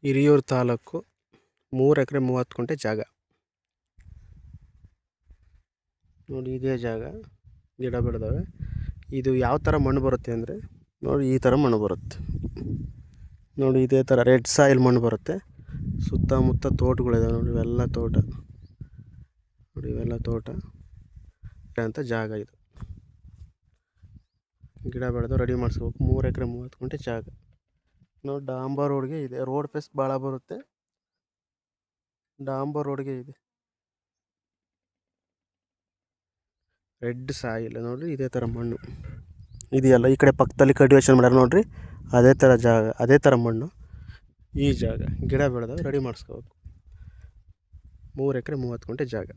ಹಿರಿಯೂರು ತಾಲೂಕು 3 ಎಕರೆ 30 ಗುಂಟೆ ಜಾಗ ನೋಡಿ. ಇದೇ ಜಾಗ, ಗಿಡ ಬೆಳೆದವೆ. ಇದು ಯಾವ ಥರ ಮಣ್ಣು ಬರುತ್ತೆ ಅಂದರೆ ನೋಡಿ, ಈ ಥರ ಮಣ್ಣು ಬರುತ್ತೆ ನೋಡಿ. ಇದೇ ಥರ ರೆಡ್ ಸಾಯಿಲ್ ಮಣ್ಣು ಬರುತ್ತೆ. ಸುತ್ತಮುತ್ತ ತೋಟಗಳಿದಾವೆ ನೋಡಿ, ಇವೆಲ್ಲ ತೋಟ ನೋಡಿ, ಇವೆಲ್ಲ ತೋಟ ಅಂತ ಜಾಗ. ಇದು ಗಿಡ ಬೆಳೆದು ರೆಡಿ ಮಾಡಿಸ್ಬೇಕು. 3 ಎಕರೆ 30 ಗುಂಟೆ ಜಾಗ ನೋಡಿ. ಡಾಂಬರ್ ರೋಡ್ಗೆ ಇದೆ, ರೋಡ್ ಫೇಸ್ ಭಾಳ ಬರುತ್ತೆ. ಡಾಂಬರ್ ರೋಡ್ಗೆ ಇದೆ. ರೆಡ್ ಸಾಯಿಲ್ ನೋಡ್ರಿ, ಇದೇ ಥರ ಮಣ್ಣು ಇದೆಯಲ್ಲ. ಈ ಕಡೆ ಪಕ್ಕದಲ್ಲಿ ಕಲ್ಟಿವೇಷನ್ ಮಾಡ್ಯಾರ ನೋಡ್ರಿ, ಅದೇ ಥರ ಜಾಗ, ಅದೇ ಥರ ಮಣ್ಣು. ಈ ಜಾಗ ಗಿಡ ಬೆಳೆದಾಗ ರೆಡಿ ಮಾಡಿಸ್ಕೋಬೇಕು. 3 ಎಕರೆ 30 ಗುಂಟೆ ಜಾಗ.